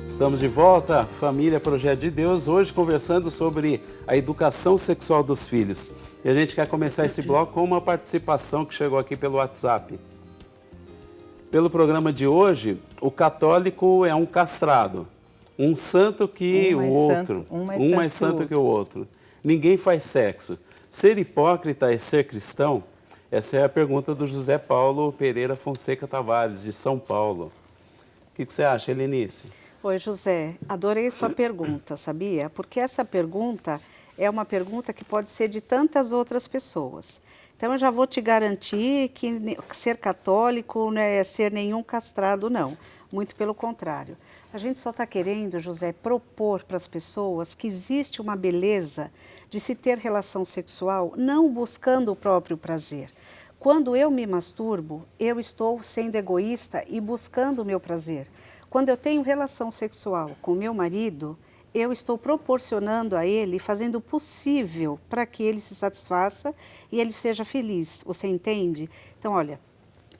Estamos de volta, Família Projeto de Deus, hoje conversando sobre a educação sexual dos filhos. E a gente quer começar esse bloco com uma participação que chegou aqui pelo WhatsApp. Pelo programa de hoje, o católico é um castrado, um santo que o outro, um mais santo que o outro. Ninguém faz sexo. Ser hipócrita é ser cristão? Essa é a pergunta do José Paulo Pereira Fonseca Tavares, de São Paulo. O que você acha, Helenice? Oi, José. Adorei sua pergunta, sabia? Porque essa pergunta é uma pergunta que pode ser de tantas outras pessoas. Então, eu já vou te garantir que ser católico não é ser nenhum castrado, não. Muito pelo contrário. A gente só está querendo, José, propor para as pessoas que existe uma beleza de se ter relação sexual não buscando o próprio prazer. Quando eu me masturbo, eu estou sendo egoísta e buscando o meu prazer. Quando eu tenho relação sexual com meu marido, eu estou proporcionando a ele, fazendo o possível para que ele se satisfaça e ele seja feliz. Você entende? Então, olha,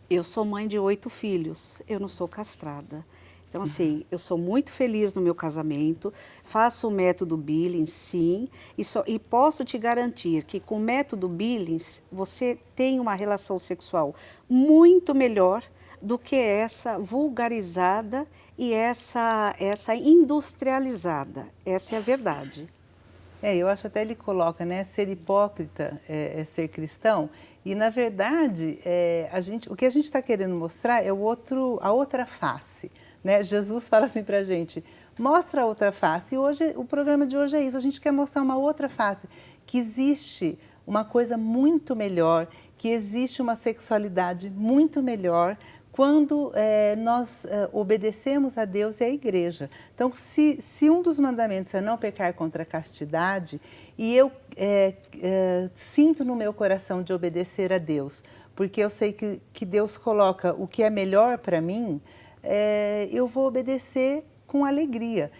eu sou mãe de 8 filhos, eu não sou castrada. Então, assim, eu sou muito feliz no meu casamento, faço o método Billings, sim, e posso te garantir que com o método Billings você tem uma relação sexual muito melhor do que essa vulgarizada e essa industrializada. Essa é a verdade. Eu acho até ele coloca, né, ser hipócrita é ser cristão. E, na verdade, o que a gente está querendo mostrar é a outra face. Né? Jesus fala assim para a gente, mostra a outra face. E hoje, o programa de hoje é isso, a gente quer mostrar uma outra face, que existe uma coisa muito melhor, que existe uma sexualidade muito melhor, quando nós obedecemos a Deus e à igreja. Então, se um dos mandamentos é não pecar contra a castidade, e eu sinto no meu coração de obedecer a Deus, porque eu sei que Deus coloca o que é melhor para mim, eu vou obedecer com alegria.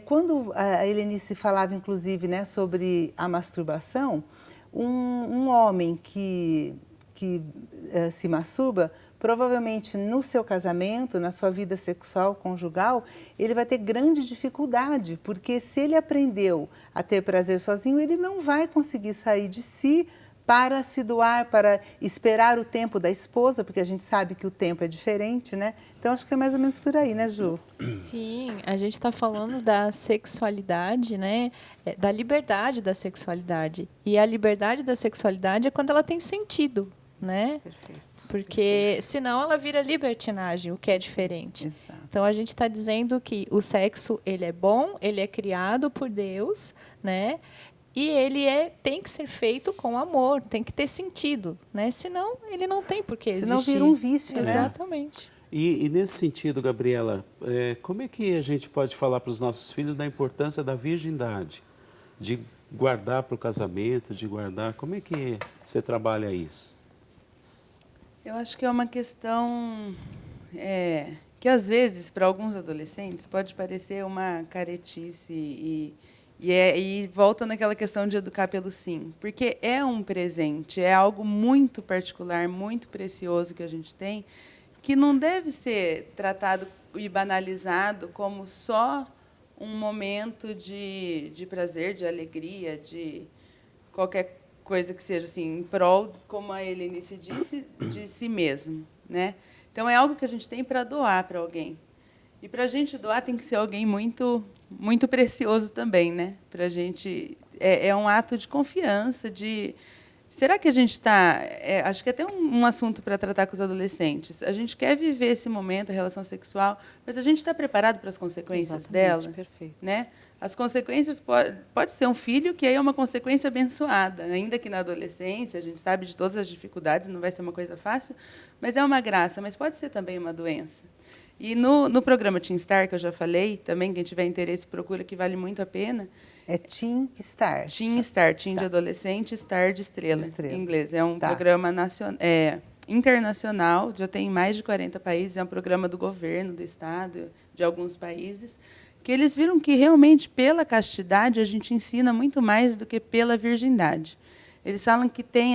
Quando a Helenice falava, inclusive, né, sobre a masturbação, um homem que se masturba, provavelmente no seu casamento, na sua vida sexual, conjugal, ele vai ter grande dificuldade, porque se ele aprendeu a ter prazer sozinho, ele não vai conseguir sair de si para se doar, para esperar o tempo da esposa, porque a gente sabe que o tempo é diferente, né? Então, acho que é mais ou menos por aí, né, Ju? Sim, a gente está falando da sexualidade, né? Da liberdade da sexualidade. E a liberdade da sexualidade é quando ela tem sentido, né? Perfeito. Porque senão ela vira libertinagem, o que é diferente. Exato. Então a gente está dizendo que o sexo ele é bom, ele é criado por Deus, né? E ele tem que ser feito com amor, tem que ter sentido, né? Senão ele não tem por que existir. Senão vira um vício, né? Exatamente. E nesse sentido, Gabriela, como é que a gente pode falar para os nossos filhos da importância da virgindade, de guardar para o casamento, de guardar, como é que você trabalha isso? Eu acho que é uma questão que, às vezes, para alguns adolescentes, pode parecer uma caretice e volta naquela questão de educar pelo sim. Porque é um presente, é algo muito particular, muito precioso que a gente tem, que não deve ser tratado e banalizado como só um momento de prazer, de alegria, de qualquer coisa que seja assim, em prol, como a Helenice disse, de si mesmo, né? Então, é algo que a gente tem para doar para alguém. E para a gente doar tem que ser alguém muito, muito precioso também, né? Para a gente é um ato de confiança, de será que a gente está... acho que é até um assunto para tratar com os adolescentes. A gente quer viver esse momento, a relação sexual, mas a gente está preparado para as consequências dela? Perfeito. Né? As consequências pode ser um filho que aí é uma consequência abençoada, ainda que na adolescência, a gente sabe de todas as dificuldades, não vai ser uma coisa fácil, mas é uma graça, mas pode ser também uma doença. E no programa Teen Star, que eu já falei, também, quem tiver interesse procura, que vale muito a pena. É Teen Star. Teen Star, Teen de adolescente, Star de estrela, em inglês. É um programa internacional, já tem em mais de 40 países, é um programa do governo, do Estado, de alguns países, que eles viram que realmente pela castidade a gente ensina muito mais do que pela virgindade. eles falam que tem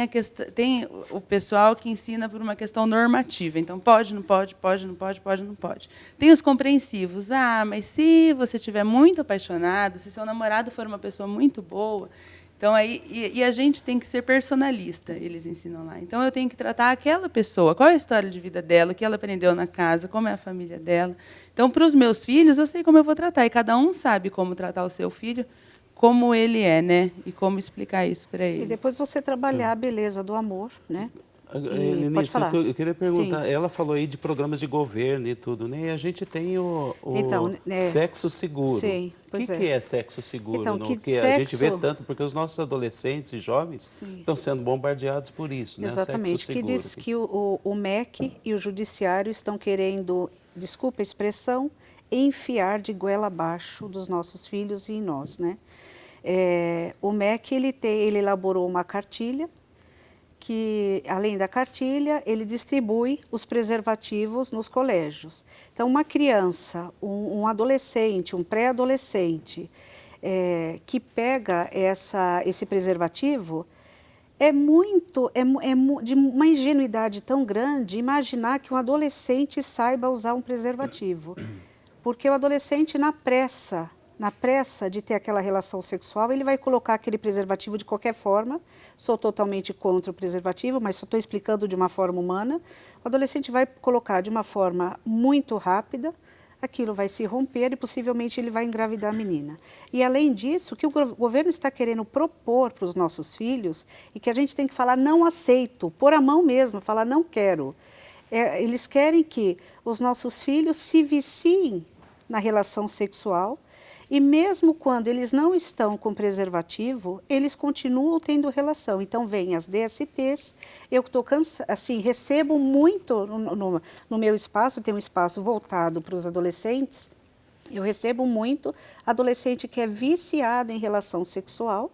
o pessoal que ensina por uma questão normativa. Então, pode, não pode, pode, não pode, pode, não pode. Tem os compreensivos. Ah, mas se você estiver muito apaixonado, se seu namorado for uma pessoa muito boa... Então, a gente tem que ser personalista, eles ensinam lá. Então, eu tenho que tratar aquela pessoa, qual é a história de vida dela, o que ela aprendeu na casa, como é a família dela. Então, para os meus filhos, eu sei como eu vou tratar. E cada um sabe como tratar o seu filho, como ele é, né? E como explicar isso para ele. E depois você trabalhar a beleza do amor, né? Pode falar. Eu queria perguntar, Sim. ela falou aí de programas de governo e tudo, né? E a gente tem o Então, sexo seguro. Sim, O que é sexo seguro? Então, que a gente vê tanto, porque os nossos adolescentes e jovens estão sendo bombardeados por isso, né? Exatamente, Sexo que seguro. diz que o MEC e o Judiciário estão querendo, desculpa a expressão, enfiar de goela abaixo dos nossos filhos e em nós, né? O MEC, ele elaborou uma cartilha, que, além da cartilha, ele distribui os preservativos nos colégios. Então, uma criança, um adolescente, um pré-adolescente, que pega esse preservativo, de uma ingenuidade tão grande imaginar que um adolescente saiba usar um preservativo. Porque o adolescente, na pressa de ter aquela relação sexual, ele vai colocar aquele preservativo de qualquer forma. Sou totalmente contra o preservativo, mas só estou explicando de uma forma humana. O adolescente vai colocar de uma forma muito rápida, aquilo vai se romper e possivelmente ele vai engravidar a menina. E além disso, o que o governo está querendo propor para os nossos filhos, e que a gente tem que falar não aceito, pôr a mão mesmo, falar não quero. Eles querem que os nossos filhos se viciem na relação sexual, e mesmo quando eles não estão com preservativo, eles continuam tendo relação. Então, vem as DSTs, eu estou cansada, assim, recebo muito no meu espaço, tem um espaço voltado para os adolescentes, eu recebo muito adolescente que é viciado em relação sexual,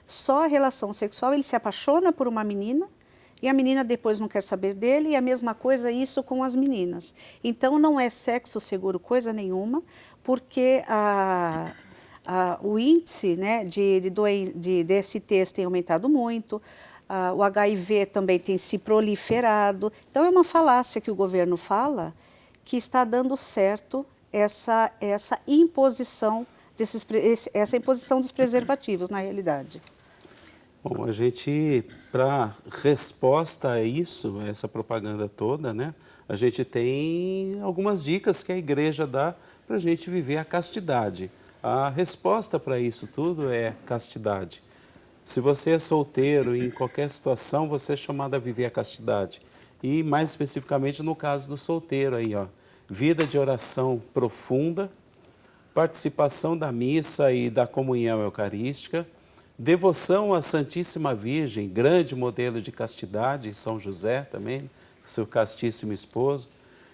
só a relação sexual, ele se apaixona por uma menina, e a menina depois não quer saber dele, e a mesma coisa isso com as meninas. Então, não é sexo seguro coisa nenhuma, porque o índice, né, de DSTs tem aumentado muito, o HIV também tem se proliferado. Então, é uma falácia que o governo fala que está dando certo essa imposição essa imposição dos preservativos, na realidade. Bom, a gente, para resposta a isso, a essa propaganda toda, né, a gente tem algumas dicas que a igreja dá para a gente viver a castidade. A resposta para isso tudo é castidade. Se você é solteiro, em qualquer situação, você é chamado a viver a castidade. E mais especificamente no caso do solteiro aí, ó, vida de oração profunda, participação da missa e da comunhão eucarística, devoção à Santíssima Virgem, grande modelo de castidade, São José também, seu castíssimo esposo,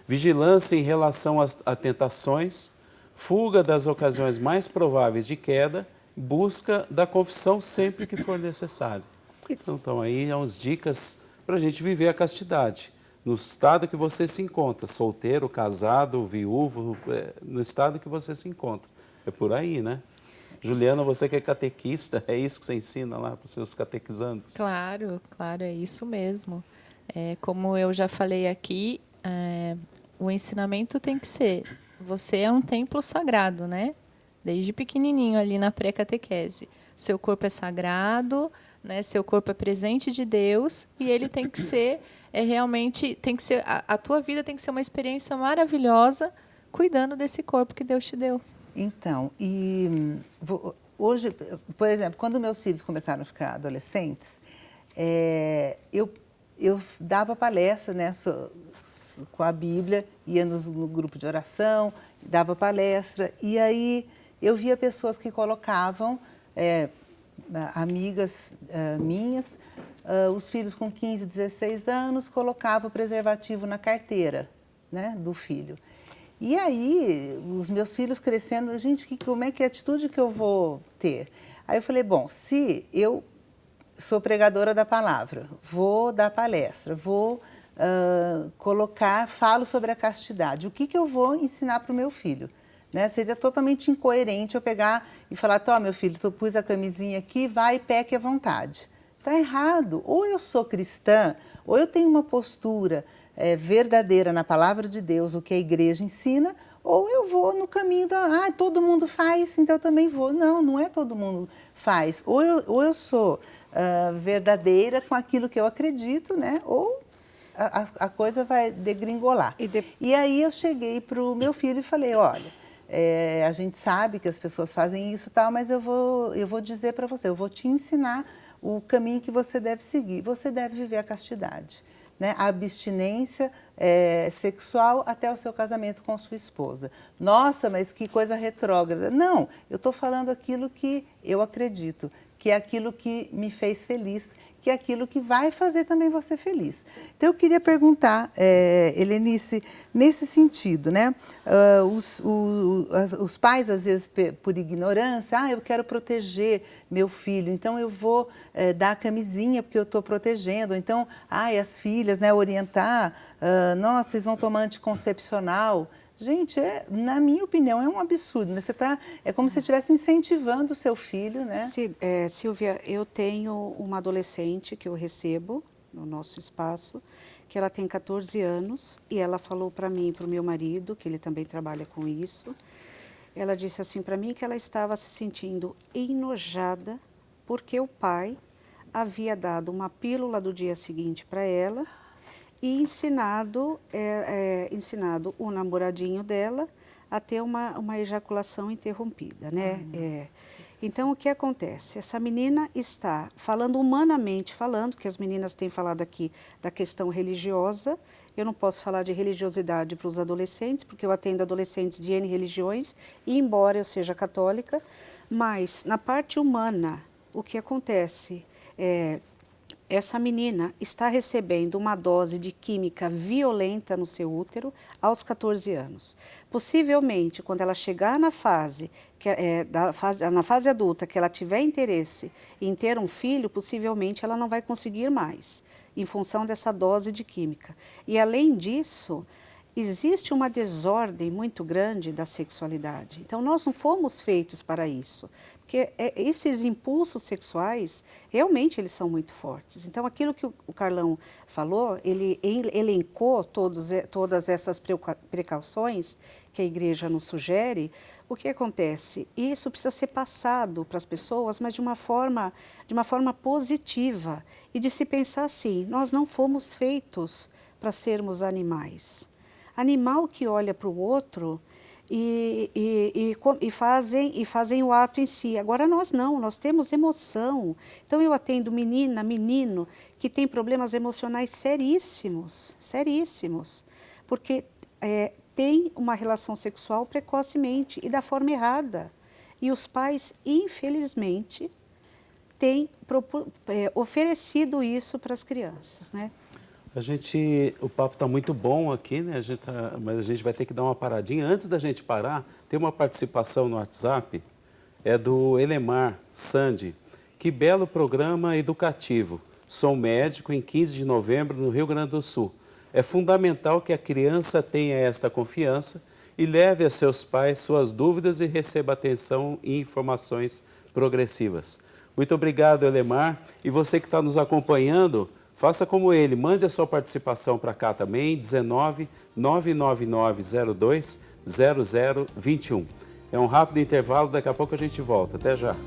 vigilância em relação a tentações, fuga das ocasiões mais prováveis de queda, busca da confissão sempre que for necessário. Então, aí umas dicas para a gente viver a castidade. No estado que você se encontra, solteiro, casado, viúvo, no estado que você se encontra. É por aí, né? Juliana, você que é catequista, é isso que você ensina lá para os seus catequizandos? Claro, é isso mesmo. Como eu já falei aqui, o ensinamento tem que ser, você é um templo sagrado, né? Desde pequenininho ali na pré-catequese. Seu corpo é sagrado, né? Seu corpo é presente de Deus e ele tem que ser, realmente, tem que ser, a tua vida tem que ser uma experiência maravilhosa cuidando desse corpo que Deus te deu. Então, hoje, por exemplo, quando meus filhos começaram a ficar adolescentes, eu dava palestra, né, com a Bíblia, ia no grupo de oração, dava palestra, e aí eu via pessoas que colocavam, amigas minhas, os filhos com 15, 16 anos, colocavam o preservativo na carteira, né, do filho. E aí, os meus filhos crescendo, gente, como é que é a atitude que eu vou ter? Aí eu falei, bom, se eu sou pregadora da palavra, vou dar palestra, vou falo sobre a castidade, o que eu vou ensinar para o meu filho? Né? Seria totalmente incoerente eu pegar e falar, meu filho, tu pus a camisinha aqui, vai e peque à vontade. Está errado. Ou eu sou cristã, ou eu tenho uma postura verdadeira na palavra de Deus, o que a igreja ensina, ou eu vou no caminho todo mundo faz, então eu também vou. Não, não é todo mundo faz. Ou eu sou verdadeira com aquilo que eu acredito, né? Ou a coisa vai degringolar. E aí eu cheguei para o meu filho e falei, olha, a gente sabe que as pessoas fazem isso e tal, mas eu vou dizer para você, eu vou te ensinar o caminho que você deve seguir. Você deve viver a castidade, né? A abstinência sexual até o seu casamento com sua esposa. Nossa, mas que coisa retrógrada. Não, eu estou falando aquilo que eu acredito, que é aquilo que me fez feliz, que é aquilo que vai fazer também você feliz. Então, eu queria perguntar, Helenice, nesse sentido, né? Os pais, às vezes, por ignorância, eu quero proteger meu filho, então eu vou dar a camisinha porque eu estou protegendo. Então, as filhas, né, orientar, nossa, vocês vão tomar anticoncepcional. Gente, na minha opinião, é um absurdo. Né? É como se você estivesse incentivando o seu filho, né? Silvia, eu tenho uma adolescente que eu recebo no nosso espaço, que ela tem 14 anos, e ela falou para mim e para o meu marido, que ele também trabalha com isso, ela disse assim para mim que ela estava se sentindo enojada porque o pai havia dado uma pílula do dia seguinte para ela, e ensinado o namoradinho dela a ter uma ejaculação interrompida, né? Então, o que acontece? Essa menina está falando humanamente, que as meninas têm falado aqui da questão religiosa. Eu não posso falar de religiosidade para os adolescentes, porque eu atendo adolescentes de N religiões, e embora eu seja católica, mas na parte humana, o que acontece essa menina está recebendo uma dose de química violenta no seu útero aos 14 anos. Possivelmente, quando ela chegar na fase adulta, que ela tiver interesse em ter um filho, possivelmente ela não vai conseguir mais, em função dessa dose de química. E, além disso, existe uma desordem muito grande da sexualidade. Então, nós não fomos feitos para isso. Porque esses impulsos sexuais, realmente, eles são muito fortes. Então, aquilo que o Carlão falou, ele elencou todas essas precauções que a igreja nos sugere. O que acontece? Isso precisa ser passado para as pessoas, mas de uma forma positiva. E de se pensar assim, nós não fomos feitos para sermos animais. Animal que olha para o outro e fazem o ato em si. Agora nós não, nós temos emoção. Então eu atendo menina, menino que tem problemas emocionais seríssimos, porque tem uma relação sexual precocemente e da forma errada. E os pais, infelizmente, têm oferecido isso para as crianças, né? O papo está muito bom aqui, né? Mas a gente vai ter que dar uma paradinha. Antes da gente parar, tem uma participação no WhatsApp, do Elemar Sandi. Que belo programa educativo. Sou médico em 15 de novembro no Rio Grande do Sul. É fundamental que a criança tenha esta confiança e leve a seus pais suas dúvidas e receba atenção e informações progressivas. Muito obrigado, Elemar. E você que está nos acompanhando, faça como ele, mande a sua participação para cá também, 19 99902 0021. É um rápido intervalo, daqui a pouco a gente volta. Até já.